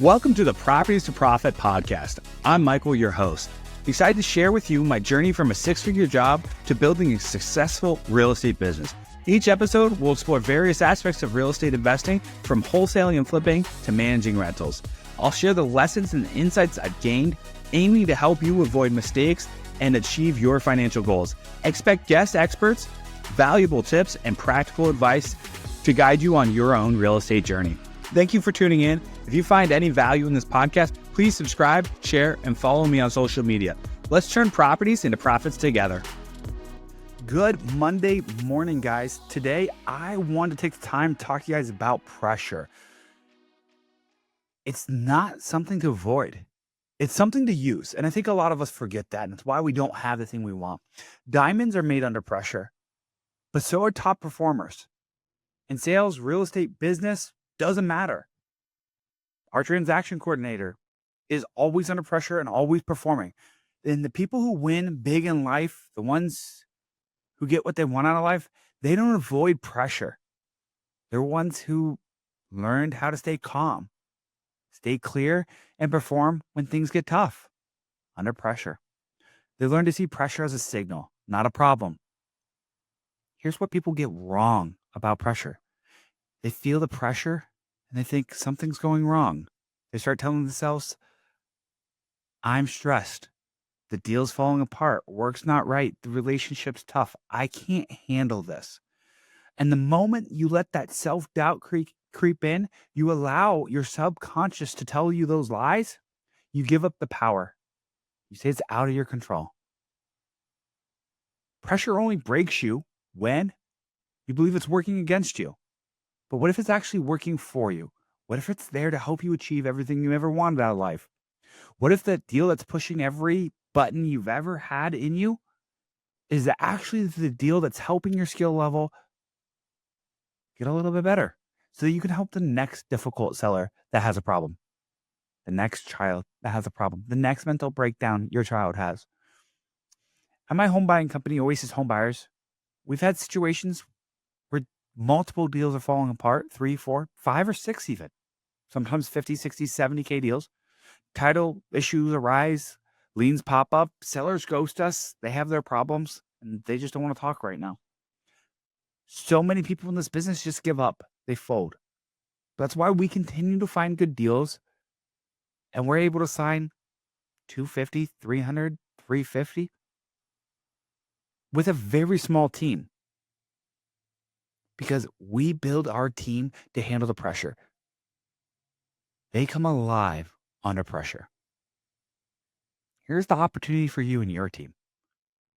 Welcome to the Properties to Profit podcast. I'm Michael, your host. Excited to share with you my journey from a six-figure job to building a successful real estate business. Each episode will explore various aspects of real estate investing, from wholesaling and flipping to managing rentals. I'll share the lessons and insights I've gained, aiming to help you avoid mistakes and achieve your financial goals. Expect guest experts, valuable tips, and practical advice to guide you on your own real estate journey. Thank you for tuning in. If you find any value in this podcast, please subscribe, share, and follow me on social media. Let's turn properties into profits together. Good Monday morning, guys. Today, I want to take the time to talk to you guys about pressure. It's not something to avoid. It's something to use. And I think a lot of us forget that. And it's why we don't have the thing we want. Diamonds are made under pressure, but so are top performers. In sales, real estate, business, doesn't matter. Our transaction coordinator is always under pressure and always performing. And the people who win big in life, the ones who get what they want out of life, they don't avoid pressure. They're ones who learned how to stay calm, stay clear, and perform when things get tough, under pressure. They learn to see pressure as a signal, not a problem. Here's what people get wrong about pressure. They feel the pressure and they think something's going wrong. They start telling themselves, I'm stressed. The deal's falling apart. Work's not right. The relationship's tough. I can't handle this. And the moment you let that self-doubt creep in, you allow your subconscious to tell you those lies, you give up the power. You say it's out of your control. Pressure only breaks you when you believe it's working against you. But what if it's actually working for you? What if it's there to help you achieve everything you ever wanted out of life? What if the deal that's pushing every button you've ever had in you is actually the deal that's helping your skill level get a little bit better so that you can help the next difficult seller that has a problem, the next child that has a problem, the next mental breakdown your child has? At my home buying company, Oasis Home Buyers, we've had situations where multiple deals are falling apart, 3, 4, 5, or 6 even. Sometimes 50, 60, 70K deals. Title issues arise, liens pop up, sellers ghost us, they have their problems, and they just don't want to talk right now. So many people in this business just give up. They fold. That's why we continue to find good deals, and we're able to sign 250, 300, 350 with a very small team, because we build our team to handle the pressure. They come alive under pressure. Here's the opportunity for you and your team.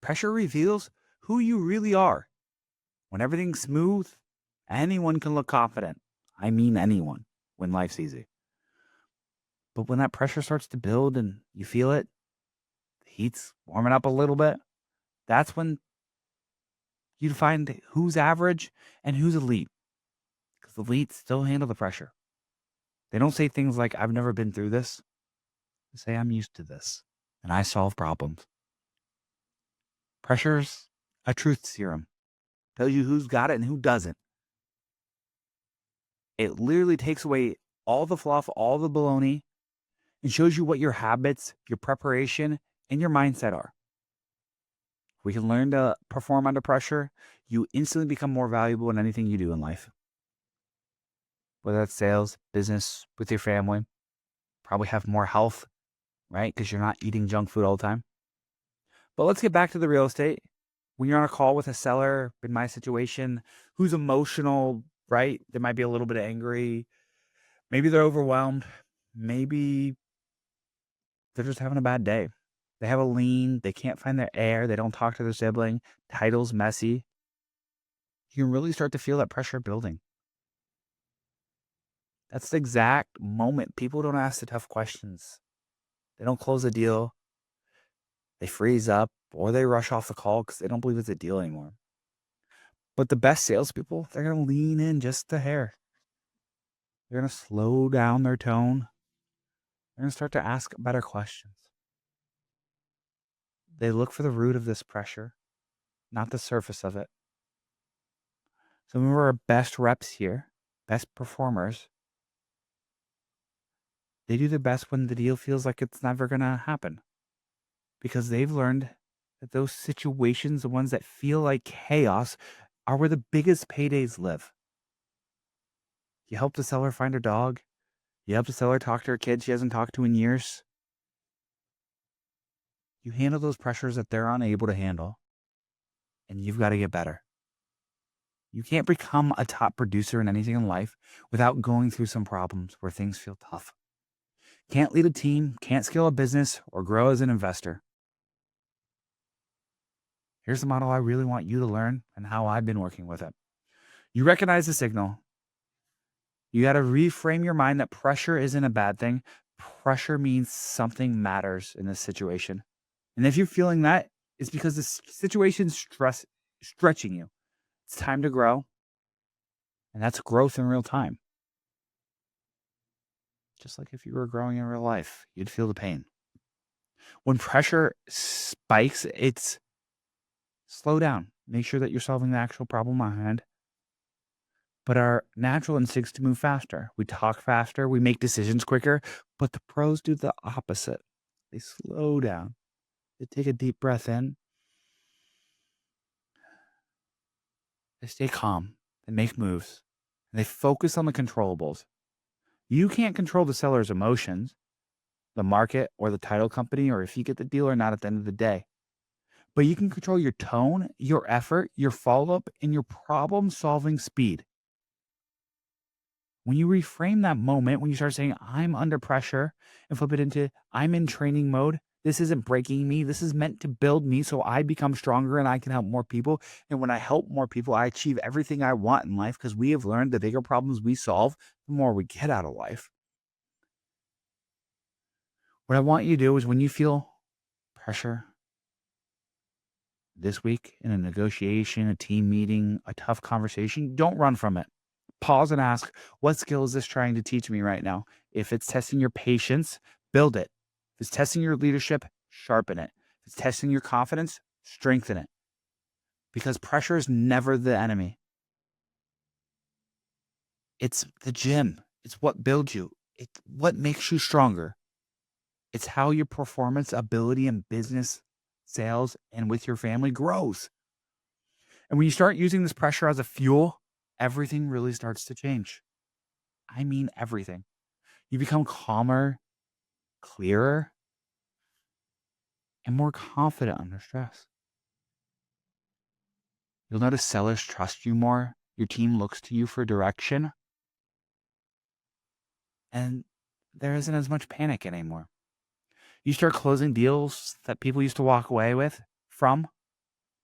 Pressure reveals who you really are. When everything's smooth, anyone can look confident. I mean anyone, when life's easy. But when that pressure starts to build and you feel it, the heat's warming up a little bit, that's when you find who's average and who's elite. Because the elite still handle the pressure. They don't say things like, I've never been through this. They say, I'm used to this, and I solve problems. Pressure's a truth serum. Tells you who's got it and who doesn't. It literally takes away all the fluff, all the baloney, and shows you what your habits, your preparation, and your mindset are. If we can learn to perform under pressure, you instantly become more valuable in anything you do in life. Whether that's sales, business, with your family, probably have more health, right? Because you're not eating junk food all the time. But let's get back to the real estate. When you're on a call with a seller, in my situation, who's emotional, right? They might be a little bit angry. Maybe they're overwhelmed. Maybe they're just having a bad day. They have a lien. They can't find their heir. They don't talk to their sibling. Title's messy. You can really start to feel that pressure building. That's the exact moment people don't ask the tough questions. They don't close the deal. They freeze up, or they rush off the call because they don't believe it's a deal anymore. But the best salespeople, they're going to lean in just a hair. They're going to slow down their tone. They're going to start to ask better questions. They look for the root of this pressure, not the surface of it. Some of our best reps here, best performers, They do their best when the deal feels like it's never going to happen because they've learned that those situations, the ones that feel like chaos, are where the biggest paydays live. You help the seller find her dog. You help the seller talk to her kid she hasn't talked to in years. You handle those pressures that they're unable to handle, and you've got to get better. You can't become a top producer in anything in life without going through some problems where things feel tough. Can't lead a team, can't scale a business, or grow as an investor. Here's the model I really want you to learn and how I've been working with it. You recognize the signal. You got to reframe your mind that pressure isn't a bad thing. Pressure means something matters in this situation. And if you're feeling that, it's because the situation's stretching you. It's time to grow. And that's growth in real time. Just like if you were growing in real life, you'd feel the pain. When pressure spikes, it's slow down. Make sure that you're solving the actual problem at hand. But our natural instincts to move faster. We talk faster, we make decisions quicker, but the pros do the opposite. They slow down. They take a deep breath in. They stay calm. They make moves. And they focus on the controllables. You can't control the seller's emotions, the market, or the title company, or if you get the deal or not at the end of the day. But you can control your tone, your effort, your follow-up, and your problem-solving speed. When you reframe that moment, when you start saying, I'm under pressure, and flip it into, I'm in training mode, this isn't breaking me. This is meant to build me so I become stronger and I can help more people. And when I help more people, I achieve everything I want in life because we have learned the bigger problems we solve, the more we get out of life. What I want you to do is when you feel pressure this week in a negotiation, a team meeting, a tough conversation, don't run from it. Pause and ask, what skill is this trying to teach me right now? If it's testing your patience, build it. If it's testing your leadership, sharpen it. If it's testing your confidence, strengthen it. Because pressure is never the enemy. It's the gym. It's what builds you. It's what makes you stronger. It's how your performance, ability in business, sales, and with your family grows. And when you start using this pressure as a fuel, everything really starts to change. I mean, everything. You become calmer, clearer, and more confident under stress. You'll notice sellers trust you more. Your team looks to you for direction. And there isn't as much panic anymore. You start closing deals that people used to walk away from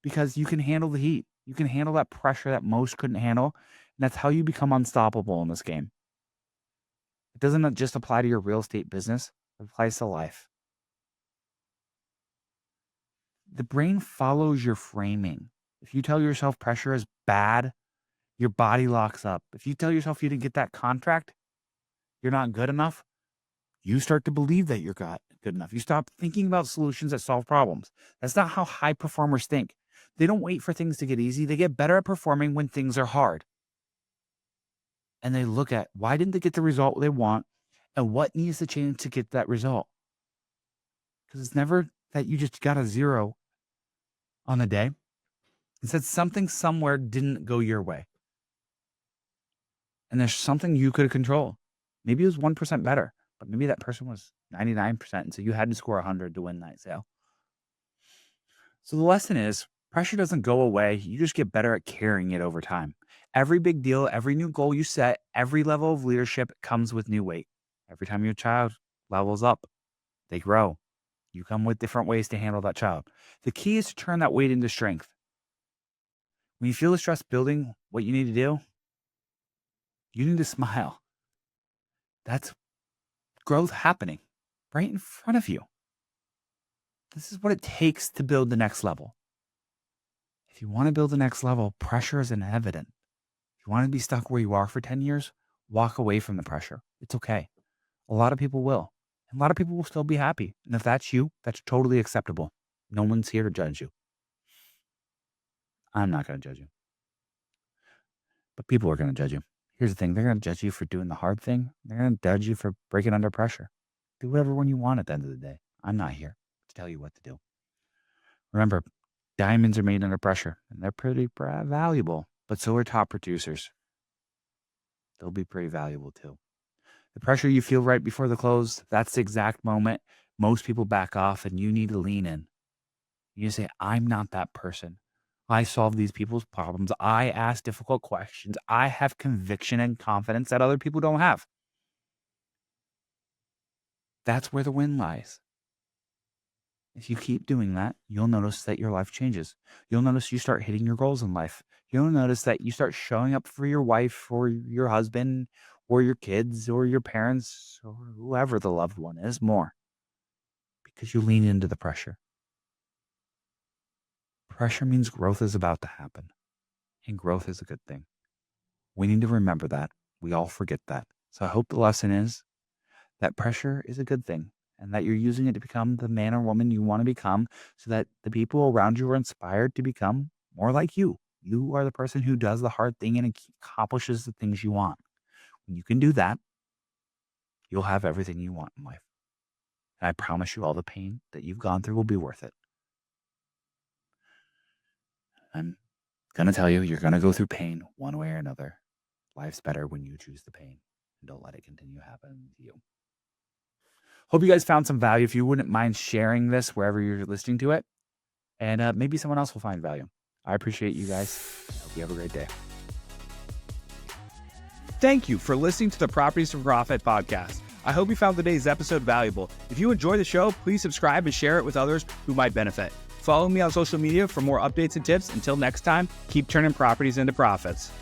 because you can handle the heat. You can handle that pressure that most couldn't handle. And that's how you become unstoppable in this game. It doesn't just apply to your real estate business. It applies to life. The brain follows your framing. If you tell yourself pressure is bad, your body locks up. If you tell yourself you didn't get that contract, you're not good enough, you start to believe that you're good enough. You stop thinking about solutions that solve problems. That's not how high performers think. They don't wait for things to get easy. They get better at performing when things are hard. And they look at why didn't they get the result they want and what needs to change to get that result. Because it's never that you just got a 0 on the day. It said something somewhere didn't go your way. And there's something you could control. Maybe it was 1% better, but maybe that person was 99%. And so you had to score 100 to win that sale. So the lesson is pressure doesn't go away. You just get better at carrying it over time. Every big deal, every new goal you set, every level of leadership comes with new weight. Every time your child levels up, they grow. You come with different ways to handle that child. The key is to turn that weight into strength. When you feel the stress building, what you need to do, you need to smile. That's growth happening right in front of you. This is what it takes to build the next level. If you want to build the next level, pressure is inevitant. If you want to be stuck where you are for 10 years, walk away from the pressure. It's okay. A lot of people will. And a lot of people will still be happy. And if that's you, that's totally acceptable. No one's here to judge you. I'm not going to judge you. But people are going to judge you. Here's the thing. They're going to judge you for doing the hard thing. They're going to judge you for breaking under pressure. Do whatever one you want at the end of the day. I'm not here to tell you what to do. Remember, diamonds are made under pressure, and they're pretty valuable, but so are top producers. They'll be pretty valuable too. The pressure you feel right before the close, that's the exact moment most people back off, and you need to lean in. You say, I'm not that person. I solve these people's problems. I ask difficult questions. I have conviction and confidence that other people don't have. That's where the win lies. If you keep doing that, you'll notice that your life changes. You'll notice you start hitting your goals in life. You'll notice that you start showing up for your wife or your husband or your kids or your parents or whoever the loved one is more because you lean into the pressure. Pressure means growth is about to happen, and growth is a good thing. We need to remember that. We all forget that. So I hope the lesson is that pressure is a good thing, and that you're using it to become the man or woman you want to become so that the people around you are inspired to become more like you. You are the person who does the hard thing and accomplishes the things you want. When you can do that, you'll have everything you want in life. And I promise you all the pain that you've gone through will be worth it. I'm going to tell you, you're going to go through pain one way or another. Life's better when you choose the pain and don't let it continue happening to you. Hope you guys found some value. If you wouldn't mind sharing this wherever you're listening to it, and maybe someone else will find value. I appreciate you guys. I hope you have a great day. Thank you for listening to the Properties for Profit podcast. I hope you found today's episode valuable. If you enjoy the show, please subscribe and share it with others who might benefit. Follow me on social media for more updates and tips. Until next time, keep turning properties into profits.